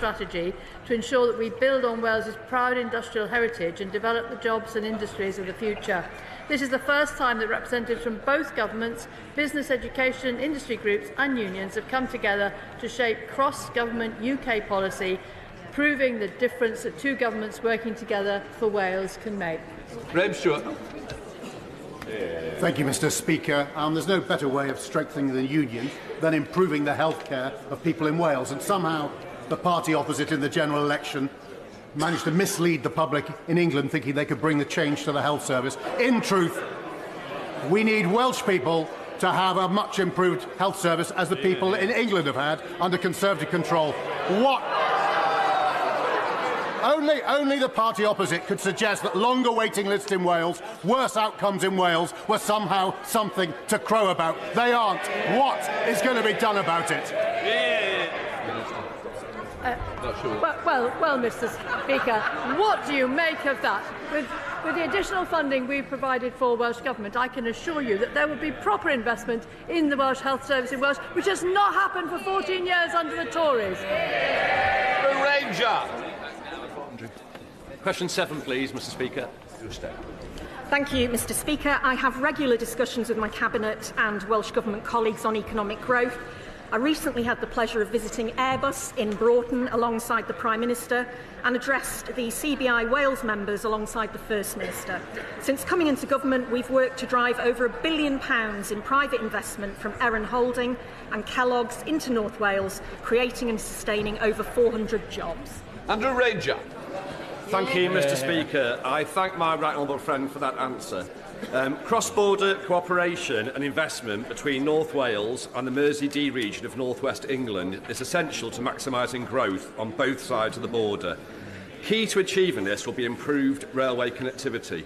strategy to ensure that we build on Wales's proud industrial heritage and develop the jobs and industries of the future. This is the first time that representatives from both governments, business, education, industry groups and unions have come together to shape cross-government UK policy, proving the difference that two governments working together for Wales can make. Graham Stewart. Thank you, Mr. Speaker. There's no better way of strengthening the union than improving the health care of people in Wales, and somehow the party opposite in the general election managed to mislead the public in England thinking they could bring the change to the health service. In truth, we need Welsh people to have a much improved health service as the people in England have had under Conservative control. What? Only the party opposite could suggest that longer waiting lists in Wales, worse outcomes in Wales, were somehow something to crow about. They aren't. What is going to be done about it? Well, Mr. Speaker, what do you make of that? With the additional funding we've provided for Welsh Government, I can assure you that there will be proper investment in the Welsh Health Service in Wales, which has not happened for 14 years under the Tories. Ranger. Question 7, please, Mr. Speaker. Thank you, Mr. Speaker. I have regular discussions with my Cabinet and Welsh Government colleagues on economic growth. I recently had the pleasure of visiting Airbus in Broughton alongside the Prime Minister and addressed the CBI Wales members alongside the First Minister. Since coming into government, we've worked to drive over £1 billion in private investment from Erin Holding and Kellogg's into North Wales, creating and sustaining over 400 jobs. Andrew Ranger. Thank you, Mr. Speaker. I thank my right honourable friend for that answer. Cross-border cooperation and investment between North Wales and the Mersey region of North West England is essential to maximising growth on both sides of the border. Key to achieving this will be improved railway connectivity.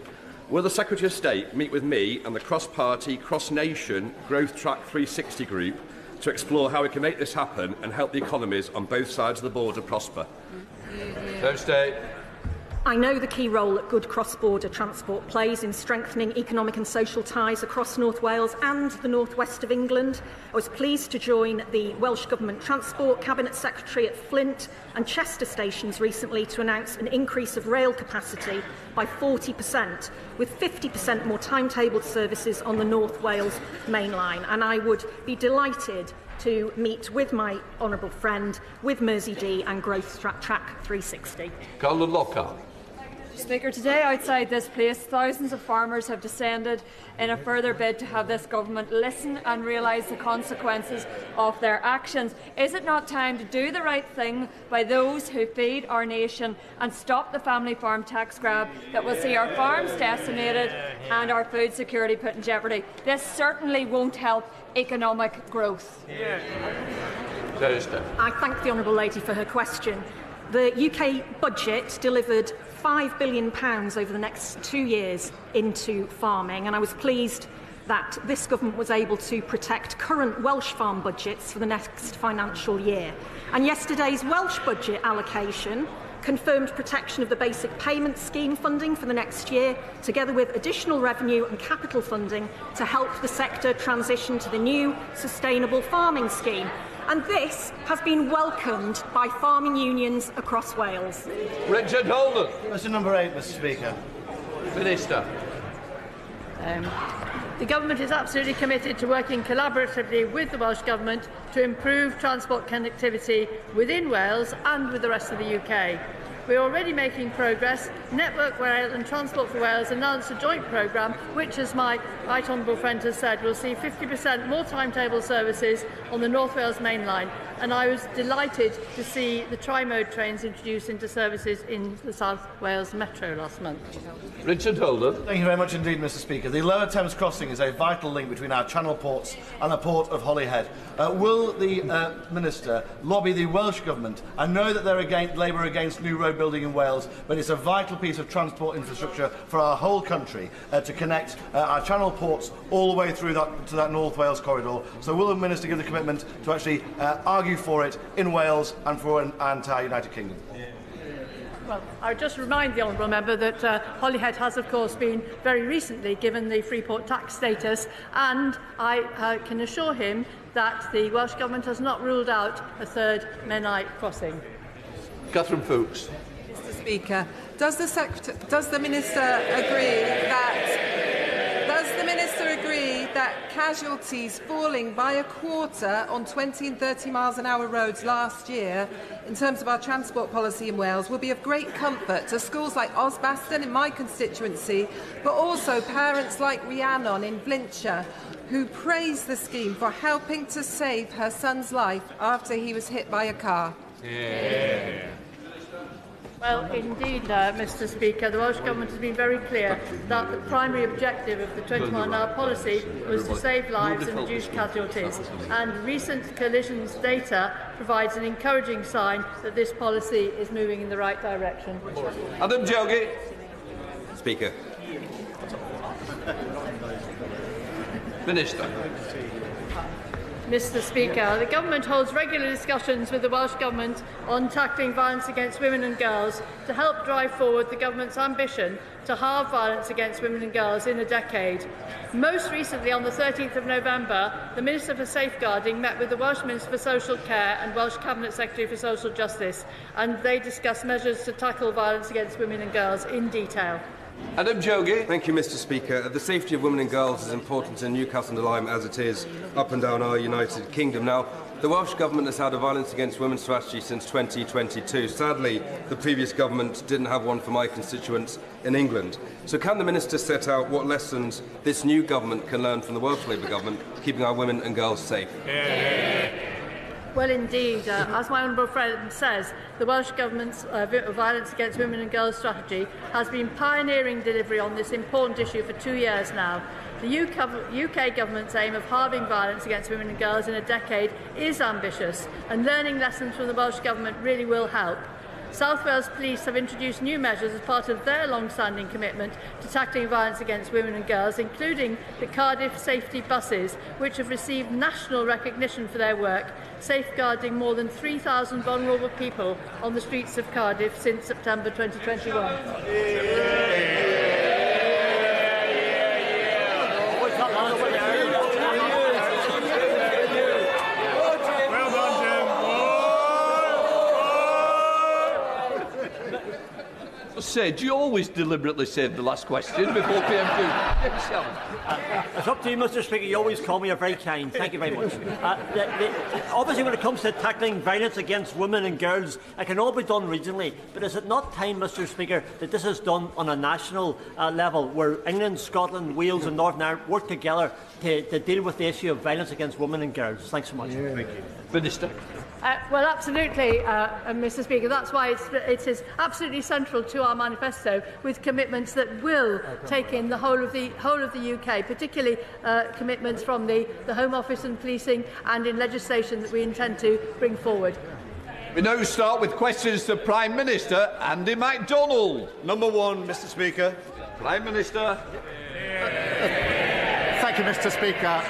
Will the Secretary of State meet with me and the cross-party, cross-nation Growth Track 360 group to explore how we can make this happen and help the economies on both sides of the border prosper? Thursday. I know the key role that good cross-border transport plays in strengthening economic and social ties across North Wales and the North West of England. I was pleased to join the Welsh Government Transport Cabinet Secretary at Flint and Chester stations recently to announce an increase of rail capacity by 40%, with 50% more timetabled services on the North Wales main line. And I would be delighted to meet with my honourable friend with Mersey and Growth Track 360. Colin Lockhart. Speaker, today outside this place, thousands of farmers have descended in a further bid to have this government listen and realise the consequences of their actions. Is it not time to do the right thing by those who feed our nation and stop the family farm tax grab that will see our farms decimated and our food security put in jeopardy? This certainly won't help economic growth. I thank the honourable lady for her question. The UK budget delivered £5 billion over the next 2 years into farming, and I was pleased that this government was able to protect current Welsh farm budgets for the next financial year. And yesterday's Welsh budget allocation confirmed protection of the basic payment scheme funding for the next year, together with additional revenue and capital funding to help the sector transition to the new sustainable farming scheme. And this has been welcomed by farming unions across Wales. Richard Holden. Question number 8, Mr. Speaker. Minister. The Government is absolutely committed to working collaboratively with the Welsh Government to improve transport connectivity within Wales and with the rest of the UK. We are already making progress. Network Rail and Transport for Wales announced a joint programme which, as my right honourable friend has said, will see 50% more timetable services on the North Wales main line. And I was delighted to see the tri-mode trains introduced into services in the South Wales Metro last month. Richard Holden. Thank you very much indeed, Mr. Speaker. The Lower Thames crossing is a vital link between our channel ports and the port of Holyhead. Will the Minister lobby the Welsh Government? I know that they're Labour against new road building in Wales, but it's a vital piece of transport infrastructure for our whole country to connect our channel ports all the way through to that North Wales corridor. So will the Minister give the commitment to actually argue for it in Wales and for an entire United Kingdom? Well, I would just remind the honourable member that Holyhead has, of course, been very recently given the Freeport tax status, and I can assure him that the Welsh Government has not ruled out a third Menai crossing. Catherine Fuchs. Mr. Speaker, does the Minister agree that casualties falling by a quarter on 20 and 30 miles an hour roads last year, in terms of our transport policy in Wales, will be of great comfort to schools like Osbaston in my constituency, but also parents like Rhiannon in Flintshire, who praise the scheme for helping to save her son's life after he was hit by a car? Yeah. Well, indeed, Mr. Speaker, the Welsh Government has been very clear that the primary objective of the 20-mile-an-hour policy was to save lives and reduce casualties, and recent collisions data provides an encouraging sign that this policy is moving in the right direction. Adam Jogi. Speaker. Minister. Mr. Speaker, the Government holds regular discussions with the Welsh Government on tackling violence against women and girls to help drive forward the Government's ambition to halve violence against women and girls in a decade. Most recently, on the 13th of November, the Minister for Safeguarding met with the Welsh Minister for Social Care and Welsh Cabinet Secretary for Social Justice, and they discussed measures to tackle violence against women and girls in detail. Adam Jogi. Thank you, Mr. Speaker. The safety of women and girls is important in Newcastle and Lyme as it is up and down our United Kingdom. Now, the Welsh Government has had a violence against women strategy since 2022. Sadly, the previous government didn't have one for my constituents in England. So can the Minister set out what lessons this new government can learn from the Welsh Labour government, keeping our women and girls safe? Well, indeed, as my honourable friend says, the Welsh Government's violence against women and girls strategy has been pioneering delivery on this important issue for 2 years now. The UK Government's aim of halving violence against women and girls in a decade is ambitious, and learning lessons from the Welsh Government really will help. South Wales Police have introduced new measures as part of their long-standing commitment to tackling violence against women and girls, including the Cardiff Safety Buses, which have received national recognition for their work, safeguarding more than 3,000 vulnerable people on the streets of Cardiff since September 2021. Do you always deliberately save the last question before PM2? It's up to you, Mr. Speaker. You always call me a very kind. Thank you very much. Obviously, when it comes to tackling violence against women and girls, it can all be done regionally. But is it not time, Mr. Speaker, that this is done on a national level, where England, Scotland, Wales and Northern Ireland work together to deal with the issue of violence against women and girls? Thanks so much. Thank you. Minister. Well, absolutely, Mr. Speaker. That's why it is absolutely central to our manifesto, with commitments that will take in the whole of the UK, particularly commitments from the Home Office and policing, and in legislation that we intend to bring forward. We now start with questions to Prime Minister Andy MacDonald. Number one, Mr. Speaker. Prime Minister. Thank you, Mr. Speaker.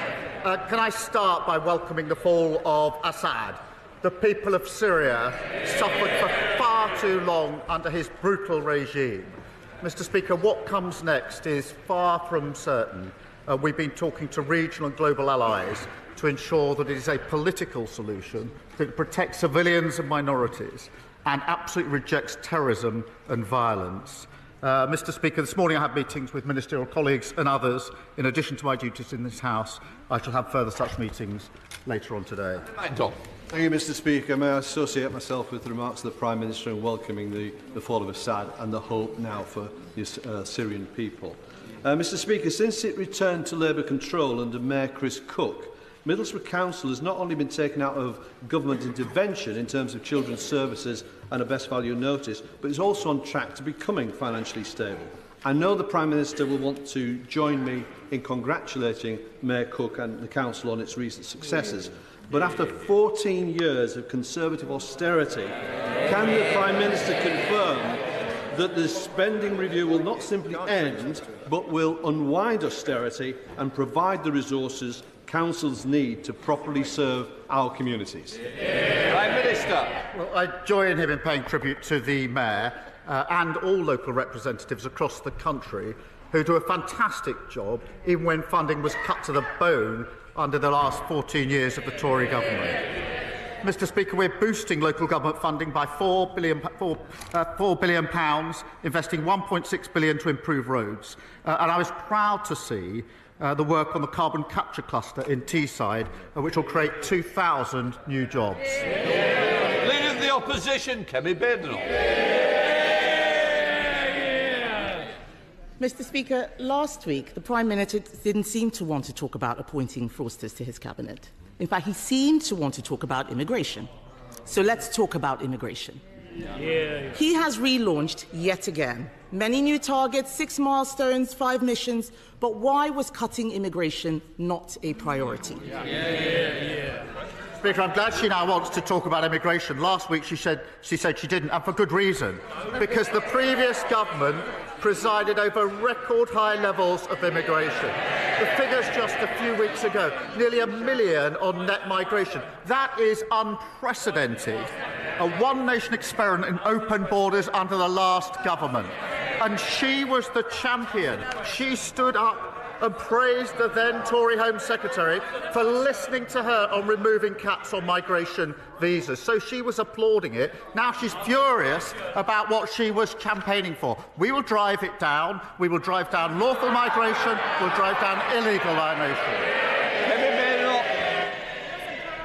Can I start by welcoming the fall of Assad? The people of Syria suffered for far too long under his brutal regime. Mr. Speaker, what comes next is far from certain. We've been talking to regional and global allies to ensure that it is a political solution that protects civilians and minorities and absolutely rejects terrorism and violence. Mr. Speaker, this morning I had meetings with ministerial colleagues and others. In addition to my duties in this House, I shall have further such meetings later on today. Thank you, Mr. Speaker. May I associate myself with the remarks of the Prime Minister in welcoming the fall of Assad and the hope now for the Syrian people. Mr. Speaker, since it returned to Labour control under Mayor Chris Cook, Middlesbrough Council has not only been taken out of government intervention in terms of children's services and a best value notice, but is also on track to becoming financially stable. I know the Prime Minister will want to join me in congratulating Mayor Cook and the Council on its recent successes. But after 14 years of Conservative austerity, can the Prime Minister confirm that the spending review will not simply end, but will unwind austerity and provide the resources councils need to properly serve our communities? Prime Minister. Well, I join him in paying tribute to the Mayor and all local representatives across the country who do a fantastic job, even when funding was cut to the bone under the last 14 years of the Tory government. Mr. Speaker, we're boosting local government funding by £4 billion, investing £1.6 billion to improve roads. And I was proud to see the work on the carbon capture cluster in Teesside, which will create 2,000 new jobs. Leader of the Opposition, Kemi Badenoch. Mr. Speaker, last week the Prime Minister didn't seem to want to talk about appointing fraudsters to his cabinet. In fact, he seemed to want to talk about immigration. So let's talk about immigration. Yeah. He has relaunched yet again. Many new targets, 6 milestones, 5 missions. But why was cutting immigration not a priority? Speaker, I'm glad she now wants to talk about immigration. Last week she said she didn't, and for good reason. Because the previous government presided over record high levels of immigration. The figures just a few weeks ago, nearly 1 million on net migration. That is unprecedented. A one-nation experiment in open borders under the last government. And she was the champion. She stood up and praised the then Tory Home Secretary for listening to her on removing caps on migration visas. So she was applauding it. Now she's furious about what she was campaigning for. We will drive it down. We will drive down lawful migration. We'll drive down illegal migration.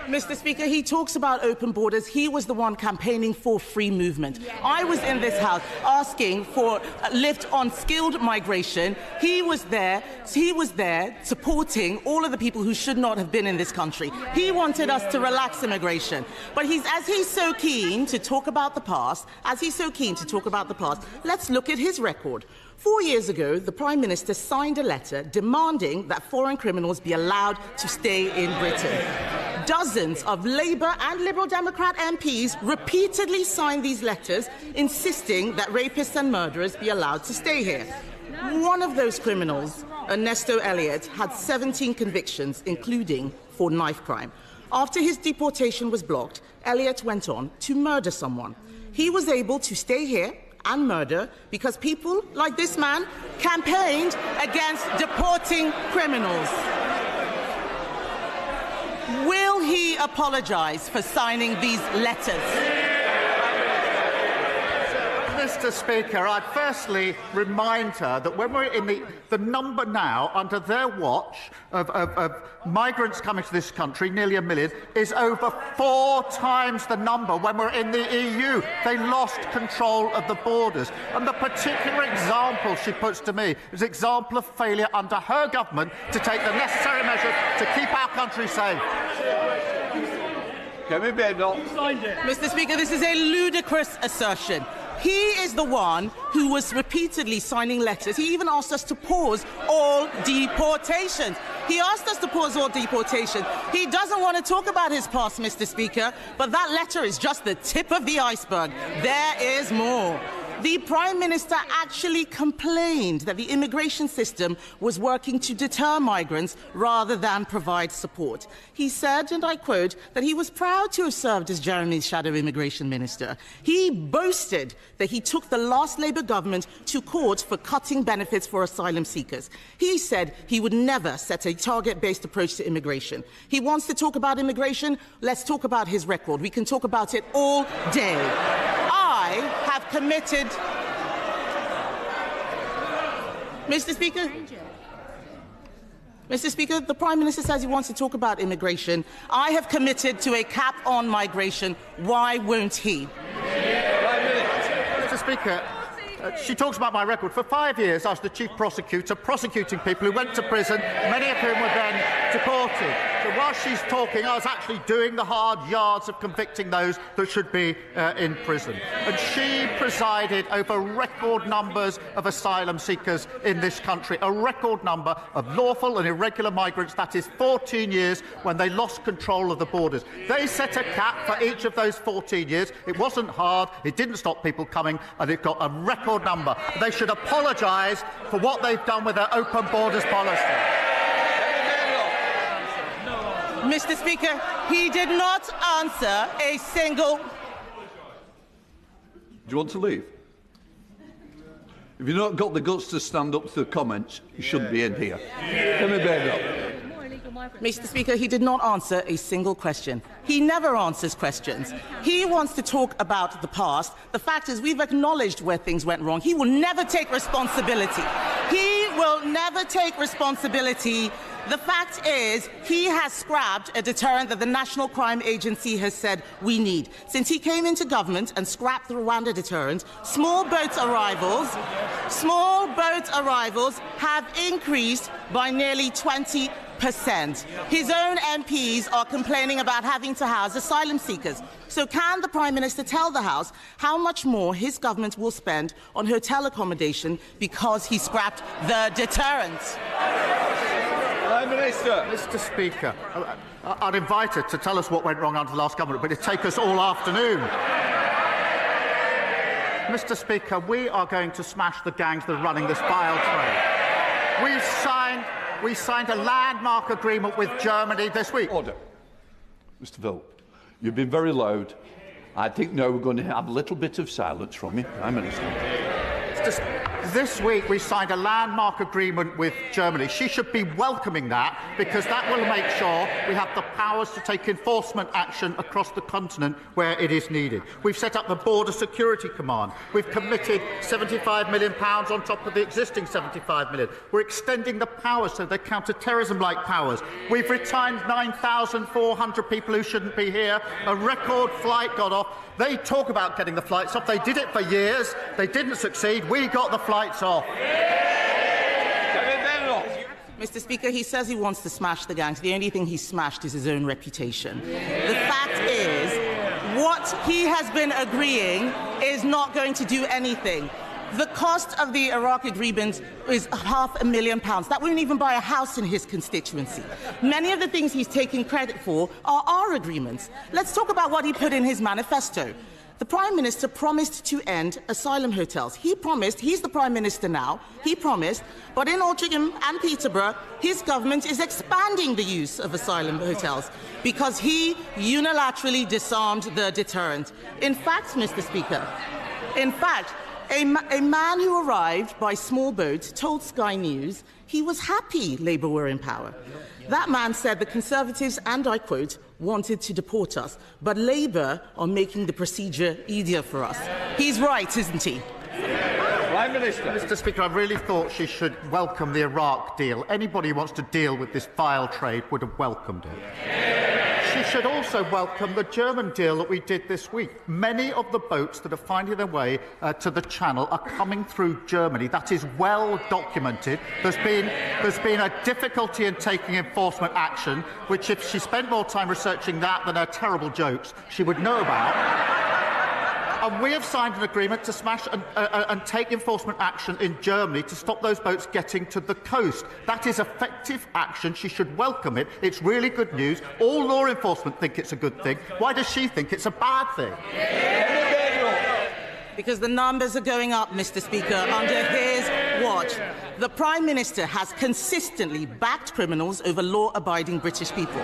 Mr. Speaker, he talks about open borders. He was the one campaigning for free movement. I was in this House asking for a lift on skilled migration. He was there supporting all of the people who should not have been in this country. He wanted us to relax immigration. But as he's so keen to talk about the past, let's look at his record. 4 years ago, the Prime Minister signed a letter demanding that foreign criminals be allowed to stay in Britain. Dozens of Labour and Liberal Democrat MPs repeatedly signed these letters insisting that rapists and murderers be allowed to stay here. One of those criminals, Ernesto Elliott, had 17 convictions, including for knife crime. After his deportation was blocked, Elliott went on to murder someone. He was able to stay here and murder because people like this man campaigned against deporting criminals. Will he apologise for signing these letters? Mr. Speaker, I'd firstly remind her that when we're in the number now, under their watch, of migrants coming to this country, nearly 1 million, is over 4 times the number when we're in the EU. They lost control of the borders. And the particular example she puts to me is an example of failure under her government to take the necessary measures to keep our country safe. Mr. Speaker, this is a ludicrous assertion. He is the one who was repeatedly signing letters. He even asked us to pause all deportations. He doesn't want to talk about his past, Mr. Speaker, but that letter is just the tip of the iceberg. There is more. The Prime Minister actually complained that the immigration system was working to deter migrants rather than provide support. He said, and I quote, that he was proud to have served as Jeremy's shadow immigration minister. He boasted that he took the last Labour government to court for cutting benefits for asylum seekers. He said he would never set a target-based approach to immigration. He wants to talk about immigration. Let's talk about his record. We can talk about it all day. I have committed... Mr. Speaker, the Prime Minister says he wants to talk about immigration. I have committed to a cap on migration. Why won't he? Mr. Speaker, she talks about my record. For 5 years, I was the chief prosecutor prosecuting people who went to prison, many of whom were then deported. So while she's talking, I was actually doing the hard yards of convicting those that should be in prison. And she presided over record numbers of asylum seekers in this country, a record number of lawful and irregular migrants. That is 14 years when they lost control of the borders. They set a cap for each of those 14 years. It wasn't hard. It didn't stop people coming, and it got a record number. They should apologise for what they've done with their open borders policy. Mr. Speaker, he did not answer a single... Do you want to leave? If you've not got the guts to stand up to the comments, you shouldn't be in here. Mr. Speaker, he did not answer a single question. He never answers questions. He wants to talk about the past. The fact is, we've acknowledged where things went wrong. He will never take responsibility. He will never take responsibility. The fact is, he has scrapped a deterrent that the National Crime Agency has said we need. Since he came into government and scrapped the Rwanda deterrent, small boat arrivals have increased by nearly 20%. His own MPs are complaining about having to house asylum seekers. So can the Prime Minister tell the House how much more his government will spend on hotel accommodation because he scrapped the deterrent? Prime Minister. Mr. Speaker, I'd invite her to tell us what went wrong under the last government, but it'd take us all afternoon. Mr. Speaker, we are going to smash the gangs that are running this vile trade. We signed a landmark agreement with Germany this week. Order. Mr. Philp, you've been very loud. I think now we're going to have a little bit of silence from you, Prime Minister. This week we signed a landmark agreement with Germany. She should be welcoming that, because that will make sure we have the powers to take enforcement action across the continent where it is needed. We've set up the Border Security Command. We've committed £75 million on top of the existing £75 million. We're extending the powers, so they're counter-terrorism-like powers. We've retained 9,400 people who shouldn't be here. A record flight got off. They talk about getting the flights off. They did it for years. They didn't succeed. We got the flights off. Mr. Speaker, he says he wants to smash the gangs. The only thing he smashed is his own reputation. The fact is, what he has been agreeing is not going to do anything. The cost of the Iraq agreement is £500,000. That wouldn't even buy a house in his constituency. Many of the things he's taking credit for are our agreements. Let's talk about what he put in his manifesto. The Prime Minister promised to end asylum hotels. He promised, he's the Prime Minister now, he promised, but in Altrincham and Peterborough, his government is expanding the use of asylum hotels because he unilaterally disarmed the deterrent. In fact, Mr. Speaker, a man who arrived by small boat told Sky News he was happy Labour were in power. That man said the Conservatives, and I quote, wanted to deport us, but Labour are making the procedure easier for us. He's right, isn't he? Prime Minister. Mr. Speaker, I really thought she should welcome the Iraq deal. Anybody who wants to deal with this vile trade would have welcomed it. She should also welcome the German deal that we did this week. Many of the boats that are finding their way to the Channel are coming through Germany. That is well documented. There's been a difficulty in taking enforcement action, which if she spent more time researching that than her terrible jokes, she would know about. And we have signed an agreement to smash and take enforcement action in Germany to stop those boats getting to the coast. That is effective action. She should welcome it. It's really good news. All law enforcement think it's a good thing. Why does she think it's a bad thing? Because the numbers are going up, Mr. Speaker, under his watch. The Prime Minister has consistently backed criminals over law-abiding British people.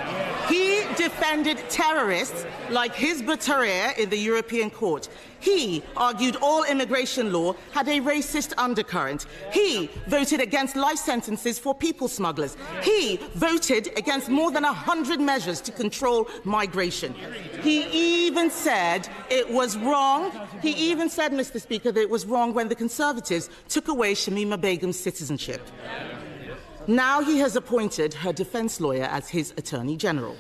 He defended terrorists like Hizb ut-Tahrir in the European Court. He argued all immigration law had a racist undercurrent. He voted against life sentences for people smugglers. He voted against more than 100 measures to control migration. He even said it was wrong. He even said, Mr. Speaker, that it was wrong when the Conservatives took away Shamima Begum's citizenship. Now he has appointed her defence lawyer as his Attorney General.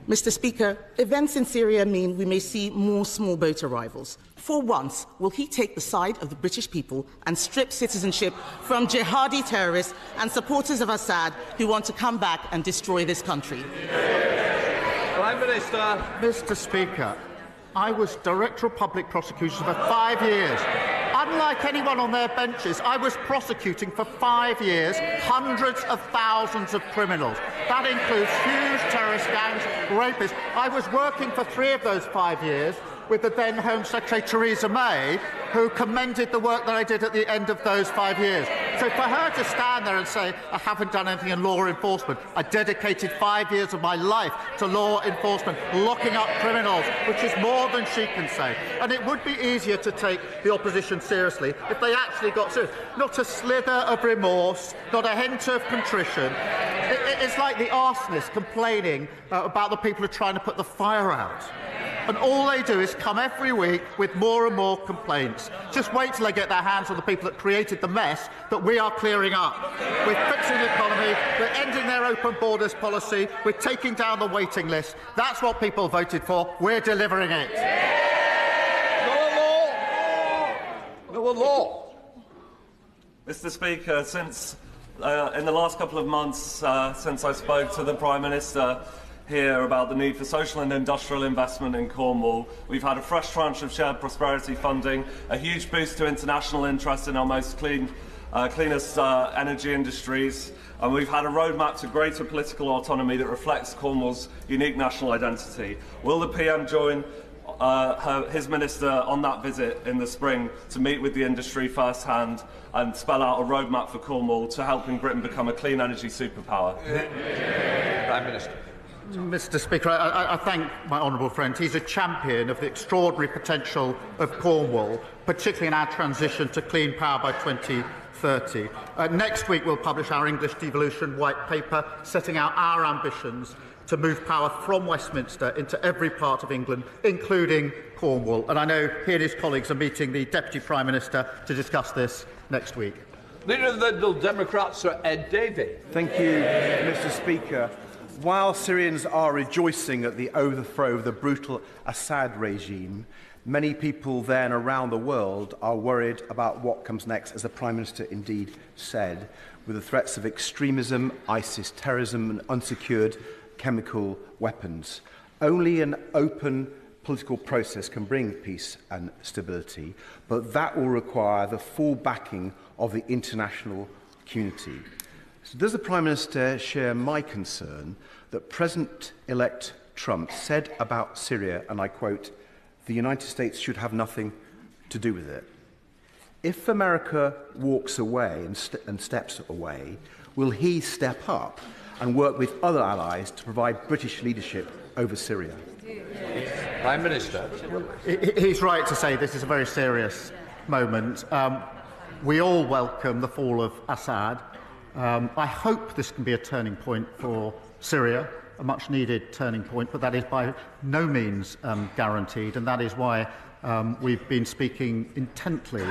Mr. Speaker, events in Syria mean we may see more small boat arrivals. For once, will he take the side of the British people and strip citizenship from jihadi terrorists and supporters of Assad who want to come back and destroy this country? Prime Minister. Mr. Speaker, I was Director of Public Prosecution for 5 years. Unlike anyone on their benches, I was prosecuting for 5 years hundreds of thousands of criminals. That includes huge terrorist gangs, rapists. I was working for 3 of those 5 years with the then Home Secretary Theresa May, who commended the work that I did at the end of those 5 years. So for her to stand there and say, I haven't done anything in law enforcement, I dedicated 5 years of my life to law enforcement, locking up criminals, which is more than she can say. And it would be easier to take the opposition seriously if they actually got serious. Not a slither of remorse, not a hint of contrition. It's like the arsonist complaining about the people who are trying to put the fire out. And all they do is come every week with more and more complaints. Just wait till they get their hands on the people that created the mess that we are clearing up. We're fixing the economy, we're ending their open borders policy, we're taking down the waiting list. That's what people voted for. We're delivering it. No law. Mr. Speaker, since in the last couple of months, since I spoke to the Prime Minister here about the need for social and industrial investment in Cornwall, we've had a fresh tranche of shared prosperity funding, a huge boost to international interest in our most cleanest energy industries, and we've had a roadmap to greater political autonomy that reflects Cornwall's unique national identity. Will the PM join his minister on that visit in the spring to meet with the industry firsthand and spell out a roadmap for Cornwall to helping Britain become a clean energy superpower? Prime Minister. Mr. Speaker, I thank my honourable friend. He's a champion of the extraordinary potential of Cornwall, particularly in our transition to clean power by 2030. Next week we'll publish our English devolution white paper, setting out our ambitions to move power from Westminster into every part of England, including Cornwall. And I know he and his colleagues are meeting the Deputy Prime Minister to discuss this next week. Leader of the Liberal Democrats, Sir Ed Davey. Thank you, Mr. Speaker. While Syrians are rejoicing at the overthrow of the brutal Assad regime, many people there and around the world are worried about what comes next, as the Prime Minister indeed said, with the threats of extremism, ISIS terrorism and unsecured chemical weapons. Only an open political process can bring peace and stability, but that will require the full backing of the international community. So does the Prime Minister share my concern that President-elect Trump said about Syria, and I quote, "The United States should have nothing to do with it"? If America walks away and steps away, will he step up and work with other allies to provide British leadership over Syria? Prime Minister. He's right to say this is a very serious moment. We all welcome the fall of Assad. I hope this can be a turning point for Syria, a much-needed turning point, but that is by no means guaranteed, and that is why we've been speaking intently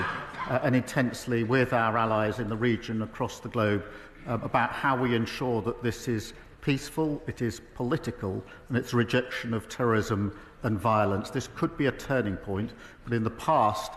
and intensely with our allies in the region across the globe about how we ensure that this is peaceful, it is political, and it's a rejection of terrorism and violence. This could be a turning point, but in the past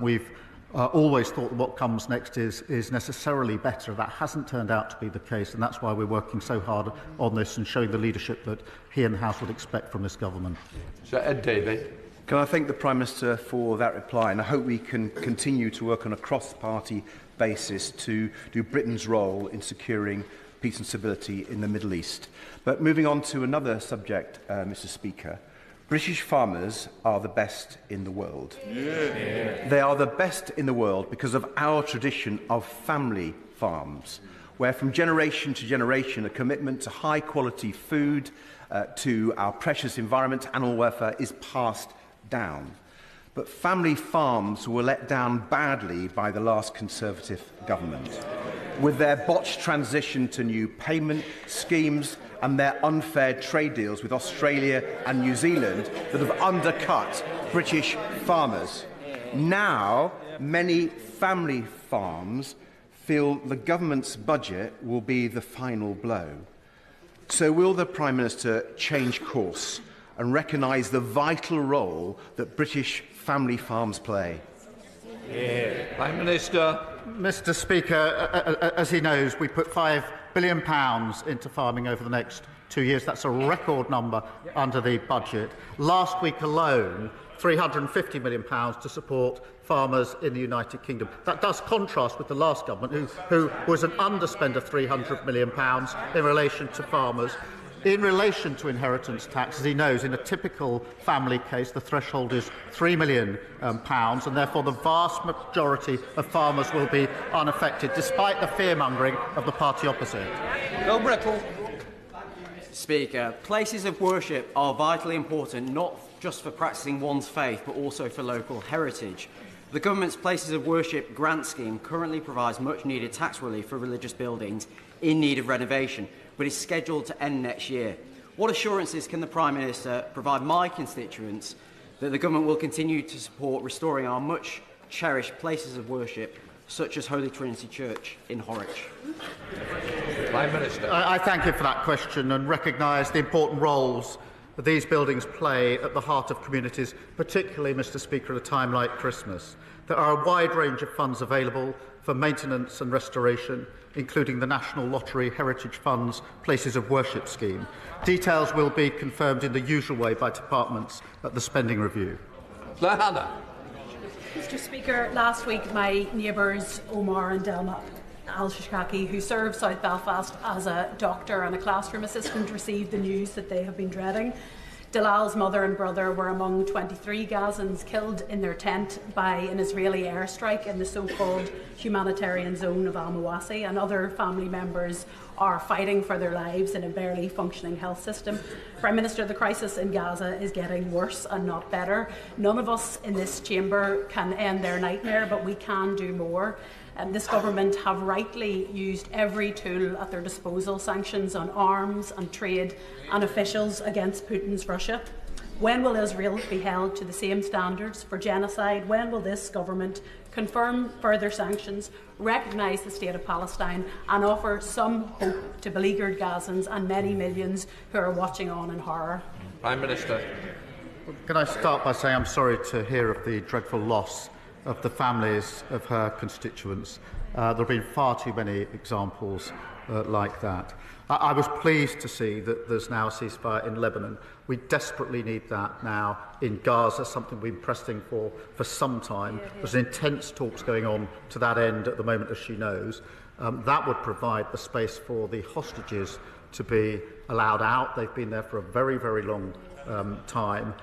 we've always thought that what comes next is necessarily better. That hasn't turned out to be the case, and that's why we're working so hard on this and showing the leadership that he and the House would expect from this government. Sir Ed Davey. Can I thank the Prime Minister for that reply, and I hope we can continue to work on a cross-party basis to do Britain's role in securing peace and stability in the Middle East. But moving on to another subject, Mr. Speaker, British farmers are the best in the world. Yeah. They are the best in the world because of our tradition of family farms, where from generation to generation a commitment to high-quality food, to our precious environment, animal welfare, is passed down. But family farms were let down badly by the last Conservative government, with their botched transition to new payment schemes and their unfair trade deals with Australia and New Zealand that have undercut British farmers. Now, many family farms feel the government's budget will be the final blow. So will the Prime Minister change course and recognise the vital role that British family farms play? Yeah. Prime Minister. Mr. Speaker, as he knows, we put £5 billion into farming over the next 2 years. That's a record number under the budget. Last week alone, £350 million to support farmers in the United Kingdom. That does contrast with the last government, who was an underspend of £300 million in relation to farmers. In relation to inheritance tax, as he knows, in a typical family case, the threshold is £3 million, and therefore the vast majority of farmers will be unaffected, despite the fear-mongering of the party opposite. Bill Brittle. Speaker, places of worship are vitally important, not just for practising one's faith, but also for local heritage. The government's Places of Worship grant scheme currently provides much-needed tax relief for religious buildings in need of renovation, but is scheduled to end next year. What assurances can the Prime Minister provide my constituents that the government will continue to support restoring our much cherished places of worship, such as Holy Trinity Church in Horwich? Prime Minister. I thank you for that question and recognise the important roles that these buildings play at the heart of communities, particularly, Mr. Speaker, at a time like Christmas. There are a wide range of funds available for maintenance and restoration, including the National Lottery Heritage Fund's Places of Worship scheme. Details will be confirmed in the usual way by departments at the spending review. Hannah. Mr. Speaker, last week my neighbours Omar and Delma Al-Shashaki, who serve South Belfast as a doctor and a classroom assistant, received the news that they have been dreading. Dalal's mother and brother were among 23 Gazans killed in their tent by an Israeli airstrike in the so-called humanitarian zone of Al-Mawasi, and other family members are fighting for their lives in a barely functioning health system. Prime Minister, the crisis in Gaza is getting worse and not better. None of us in this chamber can end their nightmare, but we can do more. This government have rightly used every tool at their disposal, sanctions on arms and trade and officials against Putin's Russia. When will Israel be held to the same standards for genocide? When will this government confirm further sanctions, recognise the state of Palestine and offer some hope to beleaguered Gazans and many millions who are watching on in horror? Prime Minister. Can I start by saying I'm sorry to hear of the dreadful loss of the families of her constituents. There have been far too many examples like that. I was pleased to see that there's now a ceasefire in Lebanon. We desperately need that now in Gaza, something we've been pressing for some time. There's intense talks going on to that end at the moment, as she knows. That would provide the space for the hostages to be allowed out. They've been there for a very, very long time.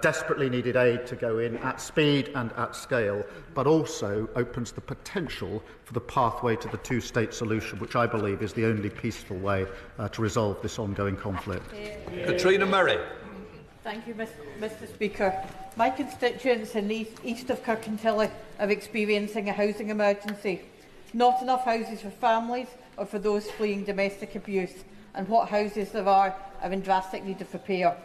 Desperately needed aid to go in at speed and at scale, but also opens the potential for the pathway to the two-state solution, which I believe is the only peaceful way to resolve this ongoing conflict. Katrina Murray. Thank you, Mr. Speaker. My constituents in the east of Kirkintilly are experiencing a housing emergency. Not enough houses for families or for those fleeing domestic abuse, and what houses there are in drastic need of repair.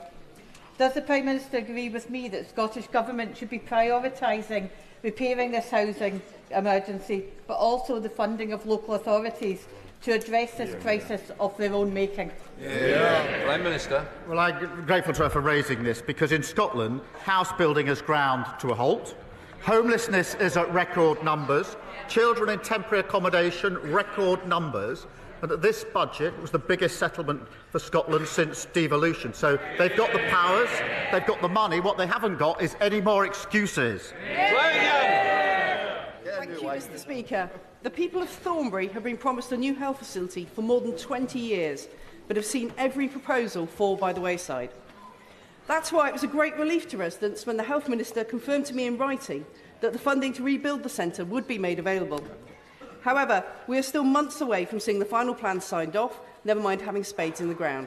Does the Prime Minister agree with me that the Scottish Government should be prioritising repairing this housing emergency, but also the funding of local authorities to address this crisis of their own making? Prime Minister. Well, I'm grateful to her for raising this, because in Scotland, house building has ground to a halt. Homelessness is at record numbers. Children in temporary accommodation, record numbers. And that this budget was the biggest settlement for Scotland since devolution. So they've got the powers, they've got the money. What they haven't got is any more excuses. Thank you, Mr. Speaker. The people of Thornbury have been promised a new health facility for more than 20 years, but have seen every proposal fall by the wayside. That's why it was a great relief to residents when the Health Minister confirmed to me in writing that the funding to rebuild the centre would be made available. However, we are still months away from seeing the final plan signed off, never mind having spades in the ground.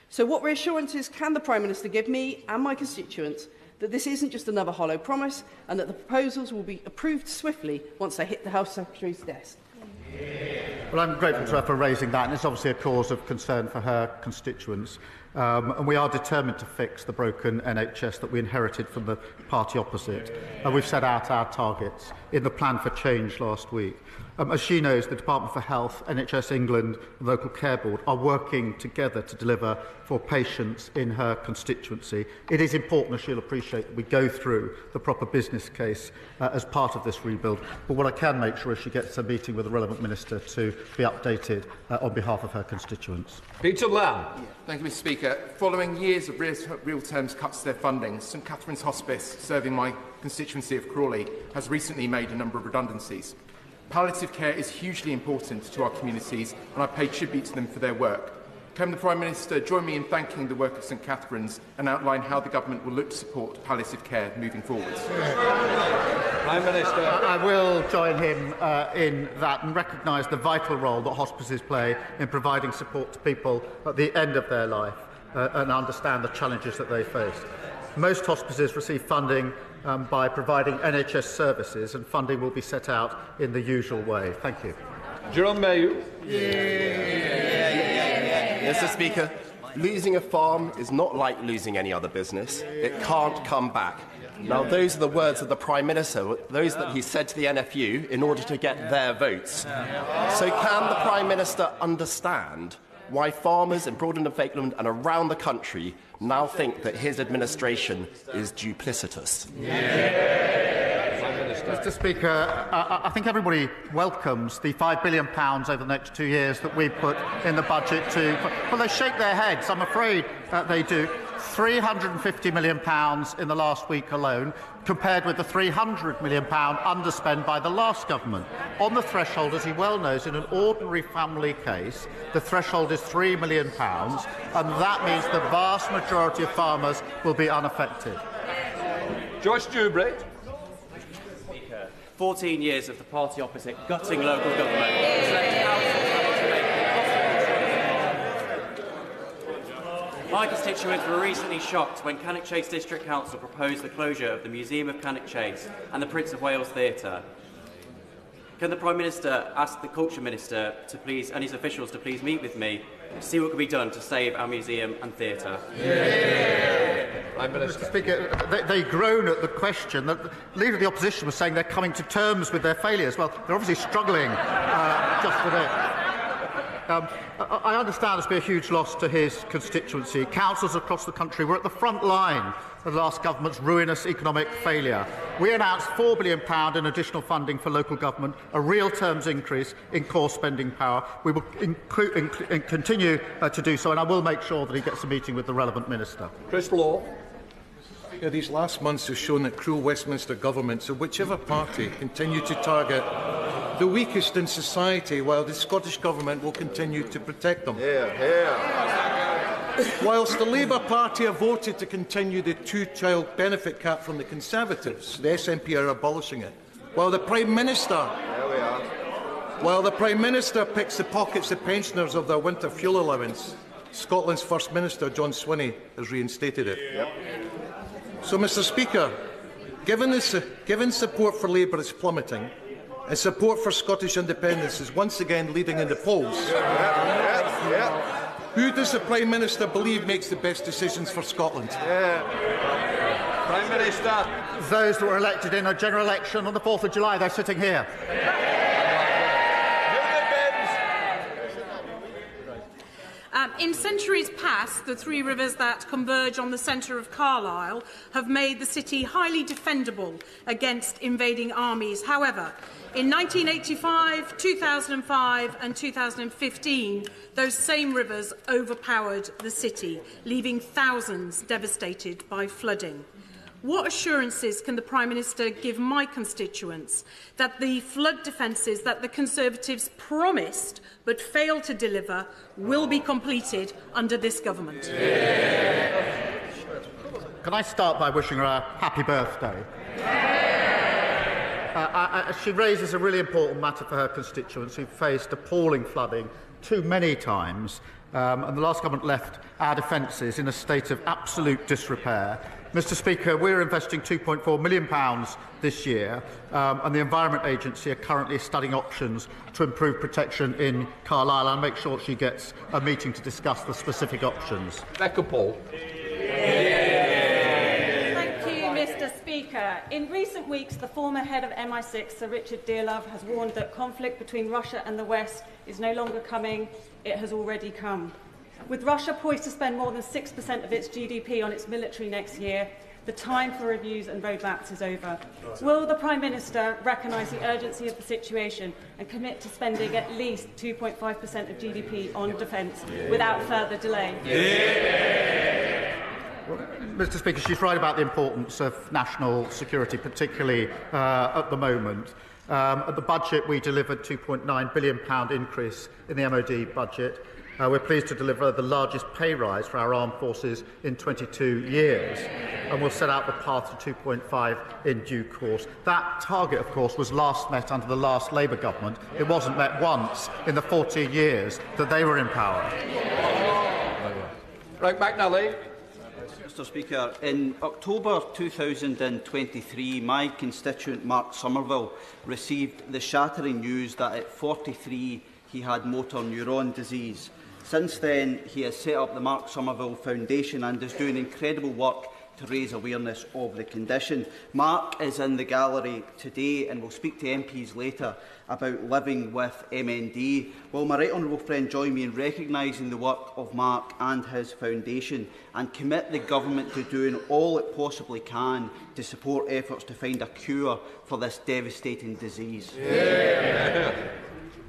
So what reassurances can the Prime Minister give me and my constituents that this isn't just another hollow promise, and that the proposals will be approved swiftly once they hit the Health Secretary's desk? Well, I'm grateful to her for raising that, and it's obviously a cause of concern for her constituents. And we are determined to fix the broken NHS that we inherited from the party opposite. And we've set out our targets in the plan for change last week. As she knows, the Department for Health, NHS England and the Local Care Board are working together to deliver for patients in her constituency. It is important, as she'll appreciate, that we go through the proper business case as part of this rebuild. But what I can make sure is she gets a meeting with the relevant minister to be updated on behalf of her constituents. Peter Lamb. Thank you, Mr. Speaker. Following years of real terms cuts to their funding, St Catherine's Hospice, serving my constituency of Crawley, has recently made a number of redundancies. Palliative care is hugely important to our communities, and I pay tribute to them for their work. Can the Prime Minister join me in thanking the work of St Catherine's and outline how the Government will look to support palliative care moving forward? Prime Minister. I will join him in that and recognise the vital role that hospices play in providing support to people at the end of their life and understand the challenges that they face. Most hospices receive funding by providing NHS services, and funding will be set out in the usual way. Thank you. Jerome Mayhew. Mr. Speaker, losing a farm is not like losing any other business. It can't come back. Now, those are the words of the Prime Minister, those that he said to the NFU in order to get their votes. So can the Prime Minister understand why farmers in Broadland and Falkland and around the country now think that his administration is duplicitous? Mr. Speaker, I think everybody welcomes the £5 billion over the next 2 years that we put in the budget to... Well, they shake their heads. I'm afraid they do. £350 million in the last week alone, compared with the £300 million underspent by the last government. On the threshold, as he well knows, in an ordinary family case, the threshold is £3 million, and that means the vast majority of farmers will be unaffected. Joyce Dewbray. 14 years of the party opposite gutting local government has left councils having to make. My constituents were recently shocked when Cannock Chase District Council proposed the closure of the Museum of Cannock Chase and the Prince of Wales Theatre. Can the Prime Minister ask the Culture Minister to please, and his officials to please meet with me to see what can be done to save our museum and theatre? Mr. Speaker, they groan at the question that the Leader of the Opposition was saying they're coming to terms with their failures. Well, they're obviously struggling just a bit. I understand there's been a huge loss to his constituency. Councils across the country were at the front line of the last government's ruinous economic failure. We announced £4 billion in additional funding for local government, a real terms increase in core spending power. We will continue to do so, and I will make sure that he gets a meeting with the relevant minister. Chris Law. These last months have shown that cruel Westminster governments of whichever party continue to target the weakest in society, while the Scottish Government will continue to protect them. Whilst the Labour Party have voted to continue the two-child benefit cap from the Conservatives, the SNP are abolishing it. While the Prime Minister picks the pockets of pensioners of their winter fuel allowance, Scotland's First Minister, John Swinney, has reinstated it. So, Mr. Speaker, given support for Labour is plummeting, and support for Scottish independence is once again leading in the polls, who does the Prime Minister believe makes the best decisions for Scotland? Prime Minister. Those that were elected in a general election on the 4th of July, they're sitting here. In centuries past, the three rivers that converge on the centre of Carlisle have made the city highly defendable against invading armies. However, in 1985, 2005 and 2015, those same rivers overpowered the city, leaving thousands devastated by flooding. What assurances can the Prime Minister give my constituents that the flood defences that the Conservatives promised but failed to deliver will be completed under this government? Can I start by wishing her a happy birthday? She raises a really important matter for her constituents who faced appalling flooding too many times, and the last government left our defences in a state of absolute disrepair. Mr. Speaker, we're investing £2.4 million this year, and the Environment Agency are currently studying options to improve protection in Carlisle. I'll make sure she gets a meeting to discuss the specific options. Becca Paul. Thank you, Mr. Speaker. In recent weeks, the former head of MI6, Sir Richard Dearlove, has warned that conflict between Russia and the West is no longer coming, it has already come. With Russia poised to spend more than 6% of its GDP on its military next year, the time for reviews and roadmaps is over. Will the Prime Minister recognise the urgency of the situation and commit to spending at least 2.5% of GDP on defence without further delay? Well, Mr. Speaker, she's right about the importance of national security, particularly at the moment. At the budget, we delivered a £2.9 billion increase in the MOD budget. We're pleased to deliver the largest pay rise for our armed forces in 22 years, and we'll set out the path to 2.5 in due course. That target, of course, was last met under the last Labour government. It wasn't met once in the 14 years that they were in power. Right, McNally. Mr. Speaker, in October 2023, my constituent Mark Somerville received the shattering news that at 43 he had motor neuron disease. Since then, he has set up the Mark Somerville Foundation and is doing incredible work to raise awareness of the condition. Mark is in the gallery today and will speak to MPs later about living with MND. Will my right honourable friend join me in recognising the work of Mark and his foundation and commit the government to doing all it possibly can to support efforts to find a cure for this devastating disease?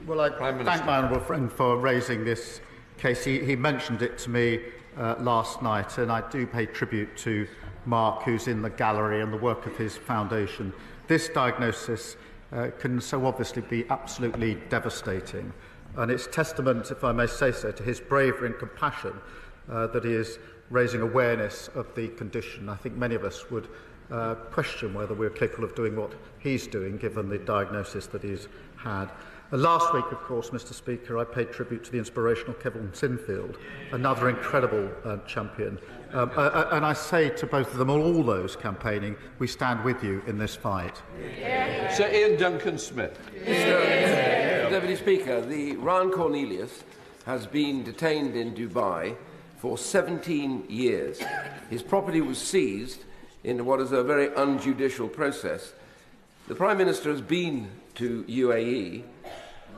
Well, I thank my honourable friend for raising this case. He mentioned it to me last night, and I do pay tribute to Mark, who's in the gallery, and the work of his foundation. This diagnosis can so obviously be absolutely devastating, and it's testament, if I may say so, to his bravery and compassion that he is raising awareness of the condition. I think many of us would question whether we're capable of doing what he's doing, given the diagnosis that he's had. Last week, of course, Mr. Speaker, I paid tribute to the inspirational Kevin Sinfield, another incredible champion. And I say to both of them, all those campaigning, we stand with you in this fight. Sir Ian Duncan-Smith. Mr. Deputy Speaker, the Ron Cornelius has been detained in Dubai for 17 years. His property was seized in what is a very unjudicial process. The Prime Minister has been to UAE.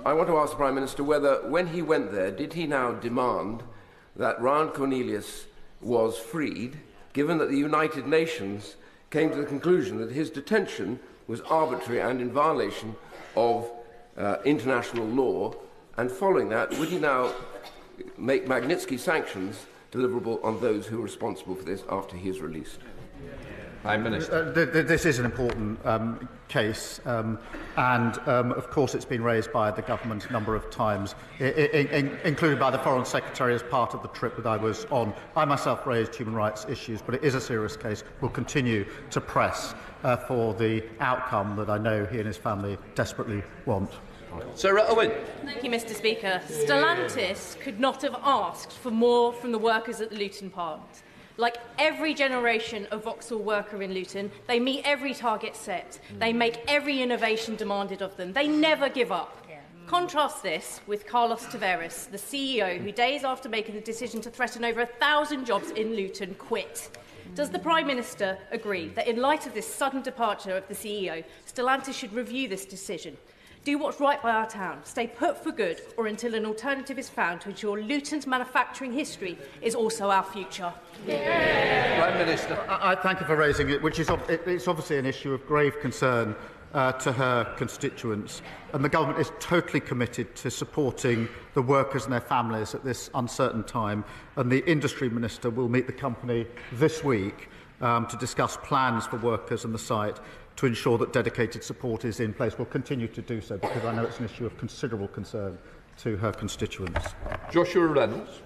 I want to ask the Prime Minister whether, when he went there, did he now demand that Ron Cornelius was freed, given that the United Nations came to the conclusion that his detention was arbitrary and in violation of international law, and following that, would he now make Magnitsky sanctions deliverable on those who are responsible for this after he is released? Prime Minister. This is an important case, and of course it's been raised by the government a number of times, including by the Foreign Secretary as part of the trip that I was on. I myself raised human rights issues, but it is a serious case. We'll continue to press for the outcome that I know he and his family desperately want. Sarah Owen. Thank you, Mr. Speaker. Stellantis could not have asked for more from the workers at the Luton plant. Like every generation of Vauxhall worker in Luton, they meet every target set. They make every innovation demanded of them. They never give up. Contrast this with Carlos Tavares, the CEO, who days after making the decision to threaten over 1,000 jobs in Luton, quit. Does the Prime Minister agree that in light of this sudden departure of the CEO, Stellantis should review this decision? Do what's right by our town, stay put for good, or until an alternative is found to ensure Luton's manufacturing history is also our future? Prime Minister. I thank you for raising it, which is it's obviously an issue of grave concern to her constituents, and the government is totally committed to supporting the workers and their families at this uncertain time, and the Industry Minister will meet the company this week to discuss plans for workers and the site to ensure that dedicated support is in place. We'll continue to do so because I know it's an issue of considerable concern to her constituents. Joshua Reynolds.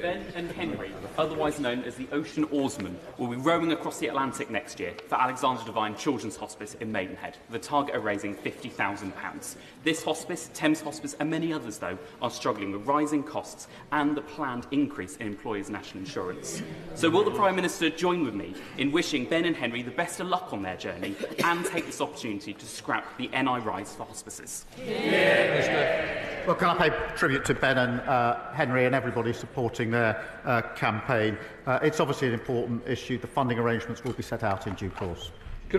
Ben and Henry, otherwise known as the Ocean Oarsmen, will be rowing across the Atlantic next year for Alexander Devine Children's Hospice in Maidenhead, with a target of raising £50,000. This hospice, Thames Hospice and many others, though, are struggling with rising costs and the planned increase in employers' national insurance. So will the Prime Minister join with me in wishing Ben and Henry the best of luck on their journey and take this opportunity to scrap the NI rise for hospices? Well, can I pay tribute to Ben and Henry and everybody supporting their campaign? It's obviously an important issue. The funding arrangements will be set out in due course. For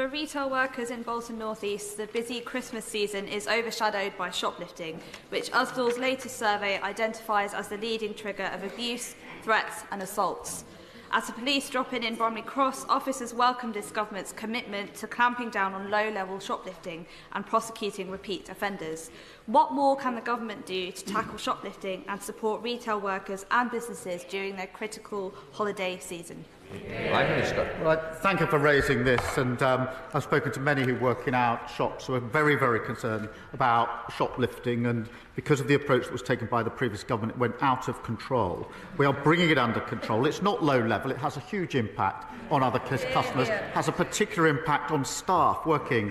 retail workers in Bolton North East, the busy Christmas season is overshadowed by shoplifting, which Usdall's latest survey identifies as the leading trigger of abuse, threats and assaults. As the police drop in Bromley Cross, officers welcomed this government's commitment to clamping down on low-level shoplifting and prosecuting repeat offenders. What more can the government do to tackle shoplifting and support retail workers and businesses during their critical holiday season? Prime Minister. Well, I thank you for raising this, and I've spoken to many who work in our shops who are very, very concerned about shoplifting, and because of the approach that was taken by the previous government, it went out of control. We are bringing it under control. It's not low level. It has a huge impact on other customers, has a particular impact on staff working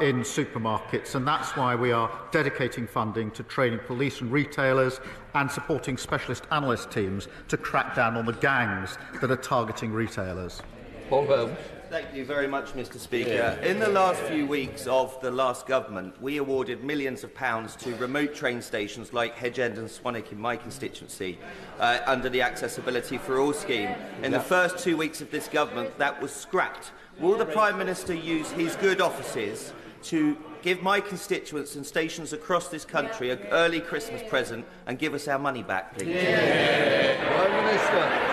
in supermarkets, and that's why we are dedicating funding to training police and retailers and supporting specialist analyst teams to crack down on the gangs that are targeting retailers. Paul Holmes. Thank you very much, Mr. Speaker. In the last few weeks of the last government, we awarded millions of pounds to remote train stations like Hedge End and Swanwick in my constituency under the Accessibility for All scheme. In the first 2 weeks of this government, that was scrapped. Will the Prime Minister use his good offices to give my constituents and stations across this country an early Christmas present and give us our money back, please? Prime Minister.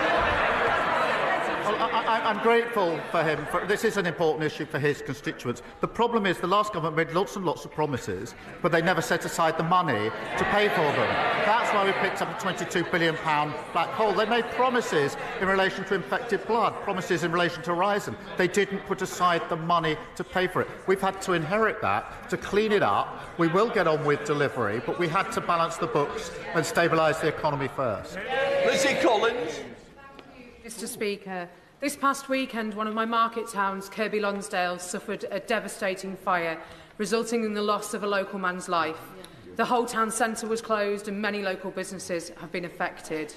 Well, I'm grateful for him. This is an important issue for his constituents. The problem is the last government made lots and lots of promises, but they never set aside the money to pay for them. That's why we picked up a £22 billion black hole. They made promises in relation to infected blood, promises in relation to Horizon. They didn't put aside the money to pay for it. We've had to inherit that, to clean it up. We will get on with delivery, but we had to balance the books and stabilise the economy first. Lizzie Collins. Mr. Speaker, this past weekend, one of my market towns, Kirkby Lonsdale, suffered a devastating fire, resulting in the loss of a local man's life. The whole town centre was closed and many local businesses have been affected.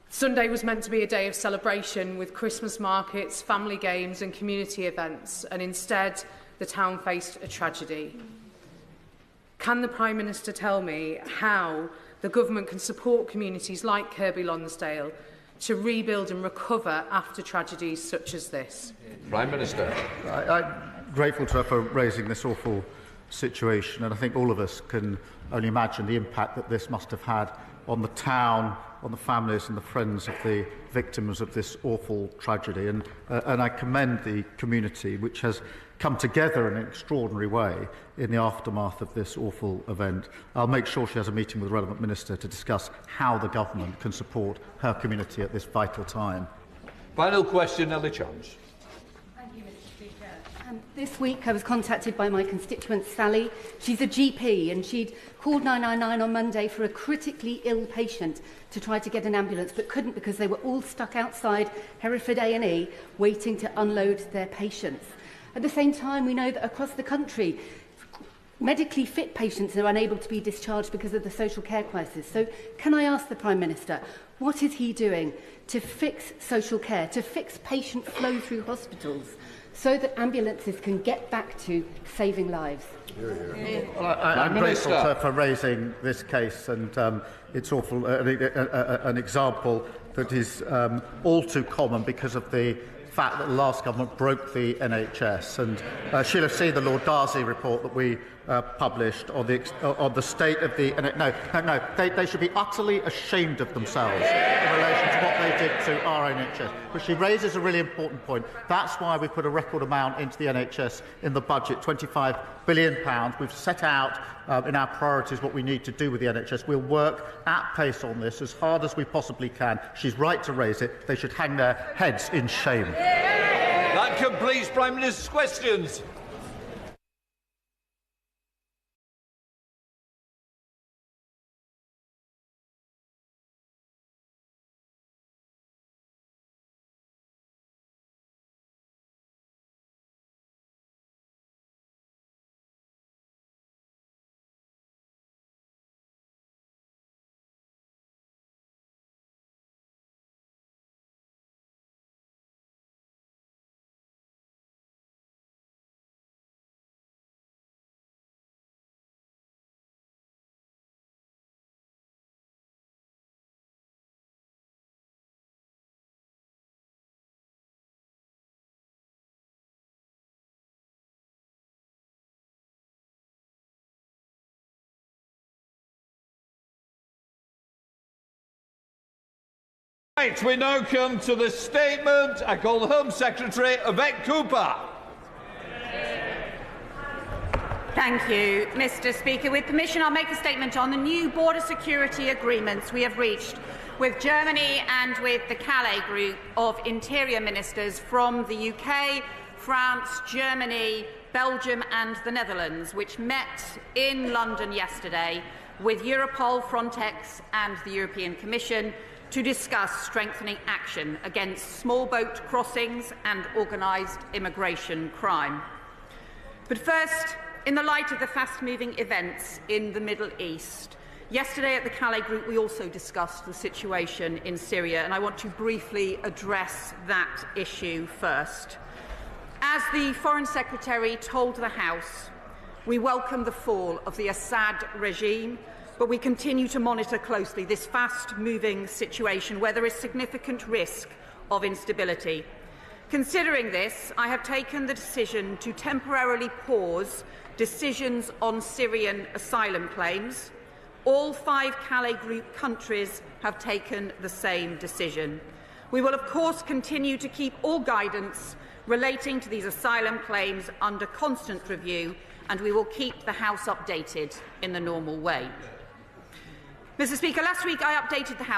Sunday was meant to be a day of celebration with Christmas markets, family games and community events, and instead the town faced a tragedy. Can the Prime Minister tell me how the government can support communities like Kirkby Lonsdale to rebuild and recover after tragedies such as this? Prime Minister. I'm grateful to her for raising this awful situation, and I think all of us can only imagine the impact that this must have had on the town, on the families and the friends of the victims of this awful tragedy. And I commend the community, which has come together in an extraordinary way in the aftermath of this awful event. I'll make sure she has a meeting with the relevant minister to discuss how the government can support her community at this vital time. Final question, Ellie Chance. Thank you, Mr. Speaker. This week I was contacted by my constituent Sally. She's a GP and she'd called 999 on Monday for a critically ill patient to try to get an ambulance, but couldn't because they were all stuck outside Hereford A&E waiting to unload their patients. At the same time, we know that across the country, medically fit patients are unable to be discharged because of the social care crisis. So can I ask the Prime Minister, what is he doing to fix social care, to fix patient flow through hospitals, so that ambulances can get back to saving lives? Well, I'm grateful to her for raising this case, and it's awful, an example that is all too common because of the fact that the last government broke the NHS, and she'll have seen the Lord Darcy report that we published on the state of the... No, they should be utterly ashamed of themselves in relation to what they did to our NHS. But she raises a really important point. That's why we put a record amount into the NHS in the budget, £25 billion. We've set out in our priorities what we need to do with the NHS. We'll work at pace on this as hard as we possibly can. She's right to raise it. They should hang their heads in shame. That completes Prime Minister's questions. Right, we now come to the statement. I call the Home Secretary, Yvette Cooper. Thank you, Mr. Speaker. With permission, I'll make a statement on the new border security agreements we have reached with Germany and with the Calais Group of Interior Ministers from the UK, France, Germany, Belgium and the Netherlands, which met in London yesterday with Europol, Frontex and the European Commission to discuss strengthening action against small boat crossings and organised immigration crime. But first, in the light of the fast-moving events in the Middle East, Yesterday at the Calais Group, we also discussed the situation in Syria, and I want to briefly address that issue first. As the Foreign Secretary told the House, we welcome the fall of the Assad regime, but we continue to monitor closely this fast-moving situation where there is significant risk of instability. Considering this, I have taken the decision to temporarily pause decisions on Syrian asylum claims. All 5 Calais Group countries have taken the same decision. We will, of course, continue to keep all guidance relating to these asylum claims under constant review, and we will keep the House updated in the normal way. Mr. Speaker, last week I updated the House